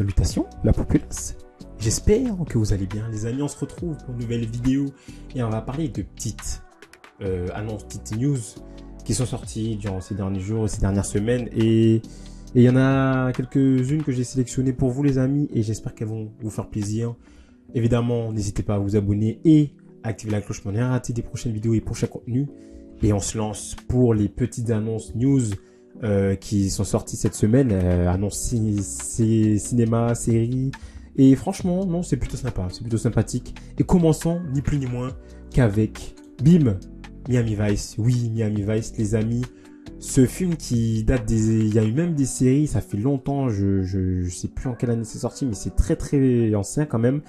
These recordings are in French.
Salutations, la populace. J'espère que vous allez bien. Les amis, on se retrouve pour une nouvelle vidéo et on va parler de petites annonces, petites news qui sont sorties durant ces derniers jours, ces dernières semaines. Et il y en a quelques-unes que j'ai sélectionnées pour vous les amis et j'espère qu'elles vont vous faire plaisir. Évidemment, n'hésitez pas à vous abonner et à activer la cloche pour ne rien rater des prochaines vidéos et prochains contenus. Et on se lance pour les petites annonces news qui sont sorties cette semaine. Annonces cinéma, séries. Et franchement, non, c'est plutôt sympa, c'est plutôt sympathique. Et commençons, ni plus ni moins, qu'avec BIM, Miami Vice. Oui, Miami Vice, les amis. Ce film qui date des... Il y a eu même des séries, ça fait longtemps, je sais plus en quelle année c'est sorti, mais c'est très très ancien quand même.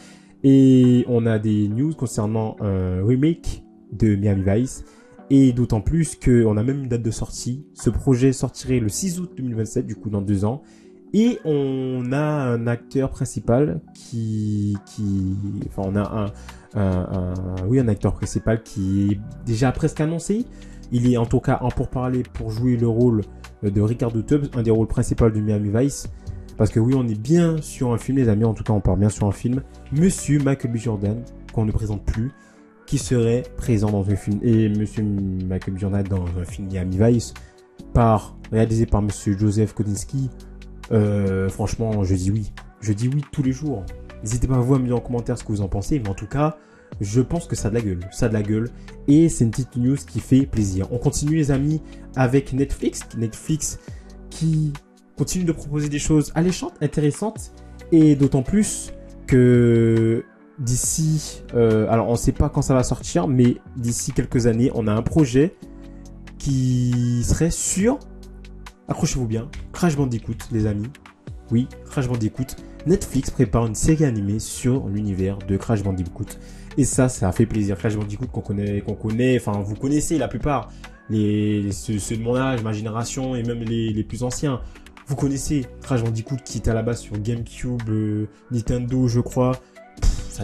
Et on a des news concernant un remake de Miami Vice. Et d'autant plus qu'on a même une date de sortie. Ce projet sortirait le 6 août 2027, du coup dans 2 ans. Et on a un acteur principal enfin on a un acteur principal qui est déjà presque annoncé. Il est en tout cas en pourparlers pour jouer le rôle de Ricardo Tubbs, un des rôles principaux du Miami Vice. Parce que oui, on est bien sur un film les amis, en tout cas on part bien sur un film. Monsieur Michael B. Jordan, qu'on ne présente plus, qui serait présent dans un film. Et Monsieur Michael B. Jordan dans un film Miami Vice, réalisé par Monsieur Joseph Kosinski. Franchement, je dis oui. Je dis oui tous les jours. N'hésitez pas à vous à me dire en commentaire ce que vous en pensez. Mais en tout cas, je pense que ça a de la gueule. Ça a de la gueule. Et c'est une petite news qui fait plaisir. On continue les amis avec Netflix. Netflix qui continue de proposer des choses alléchantes, intéressantes. Et d'autant plus que d'ici... alors on ne sait pas quand ça va sortir. Mais d'ici quelques années, on a un projet qui serait sur... Accrochez-vous bien, Crash Bandicoot, les amis. Oui, Crash Bandicoot. Netflix prépare une série animée sur l'univers de Crash Bandicoot. Et ça fait plaisir. Crash Bandicoot qu'on connaît, enfin, vous connaissez la plupart. Ceux de mon âge, ma génération et même les plus anciens. Vous connaissez Crash Bandicoot qui est à la base sur GameCube, Nintendo, je crois. Ça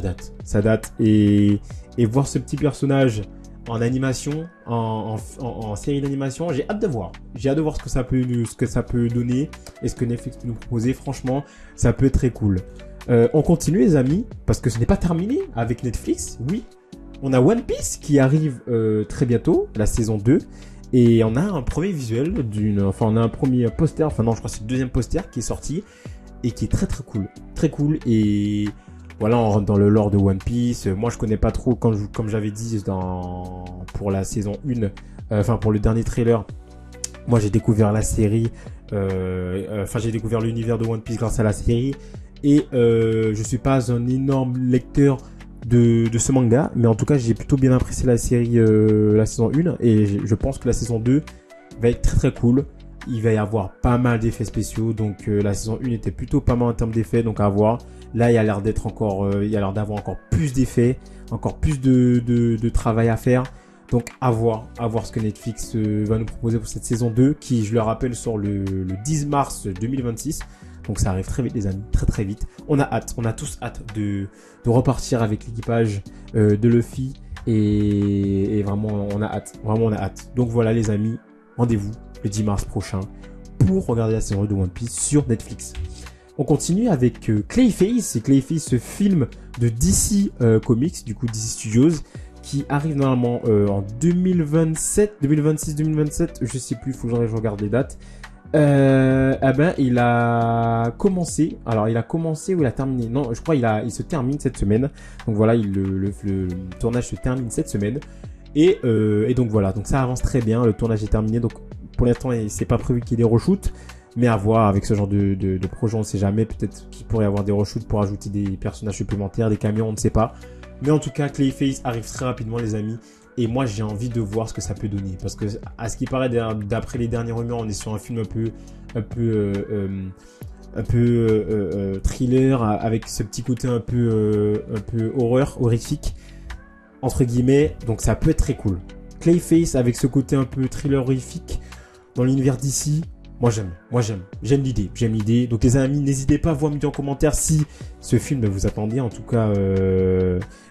date. Et voir ce petit personnage en animation, en série d'animation, j'ai hâte de voir. J'ai hâte de voir ce que ça peut donner et ce que Netflix peut nous proposer. Franchement, ça peut être très cool. On continue les amis, parce que ce n'est pas terminé avec Netflix. Oui, on a One Piece qui arrive très bientôt, la saison 2. Et on a un premier visuel on a un premier poster, je crois que c'est le deuxième poster qui est sorti et qui est très très cool. Très cool et... Voilà, on rentre dans le lore de One Piece. Moi, je connais pas trop, comme j'avais dit pour la saison 1, pour le dernier trailer. Moi, j'ai découvert la série, j'ai découvert l'univers de One Piece grâce à la série. Et je suis pas un énorme lecteur de ce manga, mais en tout cas, j'ai plutôt bien apprécié la série, la saison 1. Et je pense que la saison 2 va être très très cool. Il va y avoir pas mal d'effets spéciaux, donc la saison 1 était plutôt pas mal en termes d'effets, donc à voir. Là, il y a l'air d'avoir encore plus d'effets, encore plus de travail à faire. Donc à voir ce que Netflix va nous proposer pour cette saison 2, qui, je le rappelle, sort le 10 mars 2026. Donc ça arrive très vite les amis, très très vite. On a tous hâte de repartir avec l'équipage de Luffy et vraiment on a hâte. Donc voilà les amis, rendez-vous le 10 mars prochain pour regarder la saison 2 de One Piece sur Netflix. On continue avec Clayface. Et Clayface, ce film de DC Comics, du coup DC Studios, qui arrive normalement en 2027, 2026, 2027, je sais plus, il faut que je regarde les dates. Il a commencé. Alors, il a commencé ou il a terminé? Non, je crois il se termine cette semaine. Donc voilà, le tournage se termine cette semaine. Et donc voilà, donc ça avance très bien. Le tournage est terminé. Donc pour l'instant, c'est pas prévu qu'il y ait des reshoots. Mais à voir avec ce genre de projet, on ne sait jamais. Peut-être qu'il pourrait y avoir des reshoots pour ajouter des personnages supplémentaires, des camions, on ne sait pas. Mais en tout cas, Clayface arrive très rapidement, les amis. Et moi, j'ai envie de voir ce que ça peut donner. Parce que, à ce qui paraît, d'après les dernières rumeurs, on est sur un film un peu thriller, avec ce petit côté un peu horreur, horrifique, entre guillemets. Donc, ça peut être très cool. Clayface, avec ce côté un peu thriller horrifique, dans l'univers d'ici. Moi j'aime l'idée. Donc les amis, n'hésitez pas à vous me dire en commentaire si ce film vous attendez. En tout cas,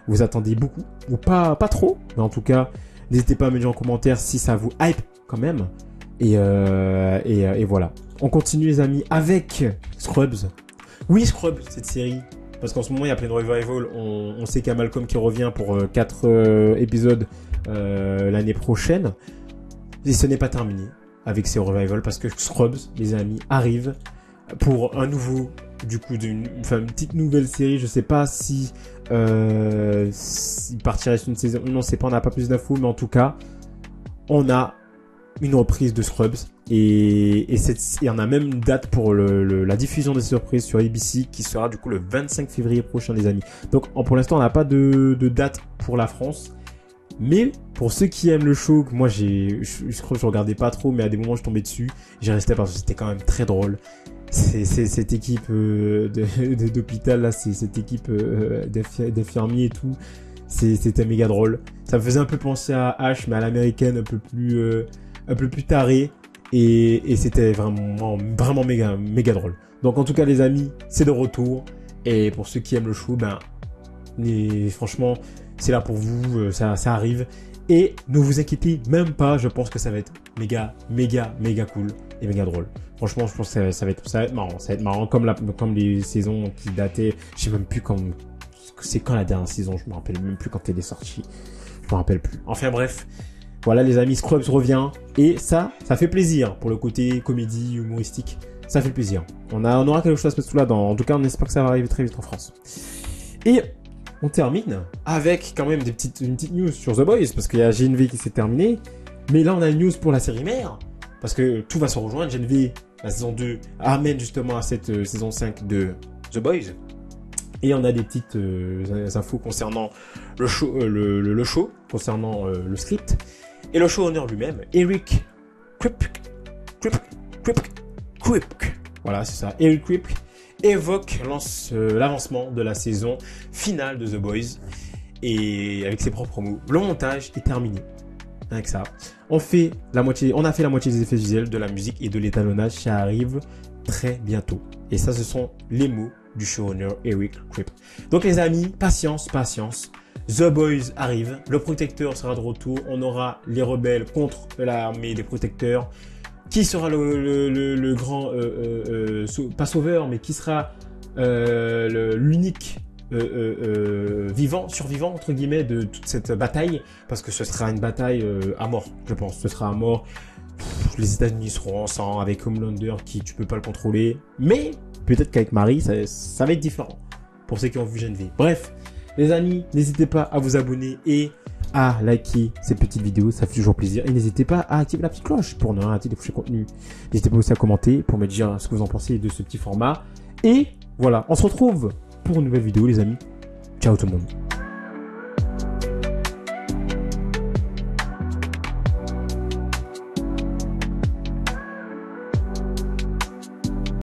vous attendez beaucoup ou pas trop. Mais en tout cas, n'hésitez pas à me dire en commentaire si ça vous hype quand même. Et voilà. On continue les amis avec Scrubs. Oui, Scrubs, cette série. Parce qu'en ce moment, il y a plein de revival. On sait qu'il y a Malcolm qui revient pour 4 épisodes l'année prochaine. Et ce n'est pas terminé avec ces revivals parce que Scrubs, les amis, arrive pour un nouveau, du coup, une petite nouvelle série. Je sais pas si il partirait sur une saison. Non, c'est pas, on n'a pas plus d'infos, mais en tout cas, on a une reprise de Scrubs et on a même une date pour la diffusion des surprises sur ABC qui sera du coup le 25 février prochain, les amis. Donc pour l'instant, on n'a pas de date pour la France. Mais pour ceux qui aiment le show, moi je crois que je regardais pas trop, mais à des moments je tombais dessus. J'ai resté parce que c'était quand même très drôle. C'est cette équipe d'hôpital là, c'est cette équipe d'infirmiers et tout. C'était méga drôle. Ça me faisait un peu penser à H, mais à l'américaine, un peu plus taré. Et c'était vraiment méga drôle. Donc en tout cas les amis, c'est de retour. Et pour ceux qui aiment le show, franchement, c'est là pour vous, ça arrive. Et ne vous inquiétez même pas, je pense que ça va être méga cool et méga drôle. Franchement, je pense que ça va être marrant. Ça va être marrant comme les saisons qui dataient. Je sais même plus c'est quand la dernière saison, je me rappelle même plus quand elle est sortie. Je me rappelle plus. Enfin bref, voilà les amis, Scrubs revient et ça fait plaisir pour le côté comédie humoristique. Ça fait plaisir. On aura quelque chose à se mettre sous la dent. En tout cas, on espère que ça va arriver très vite en France. Et on termine avec quand même une petite news sur The Boys parce qu'il y a GNV qui s'est terminé. Mais là, on a une news pour la série mère parce que tout va se rejoindre. GNV, la saison 2, amène justement à cette saison 5 de The Boys. Et on a des petites infos concernant le show, concernant le script. Et le showrunner lui-même, Eric Kripke. Voilà, c'est ça. Eric Kripke évoque l'avancement de la saison finale de The Boys. Et avec ses propres mots, le montage est terminé. Avec ça, on a fait la moitié des effets visuels, de la musique et de l'étalonnage. Ça arrive très bientôt. Et ça, ce sont les mots du showrunner Eric Kripke. Donc les amis, patience. The Boys arrive, le protecteur sera de retour, on aura les rebelles contre l'armée des protecteurs. Qui sera le grand, pas sauveur, mais qui sera l'unique survivant entre guillemets de toute cette bataille, parce que ce sera une bataille à mort, je pense. Ce sera à mort. Les États-Unis seront ensemble avec Homelander qui tu peux pas le contrôler, mais peut-être qu'avec Marie ça va être différent pour ceux qui ont vu GNV. Bref, les amis, n'hésitez pas à vous abonner et à liker ces petites vidéos, ça fait toujours plaisir. Et n'hésitez pas à activer la petite cloche pour ne rien rater des prochains contenus. N'hésitez pas aussi à commenter pour me dire ce que vous en pensez de ce petit format. Et voilà, on se retrouve pour une nouvelle vidéo les amis. Ciao tout le monde.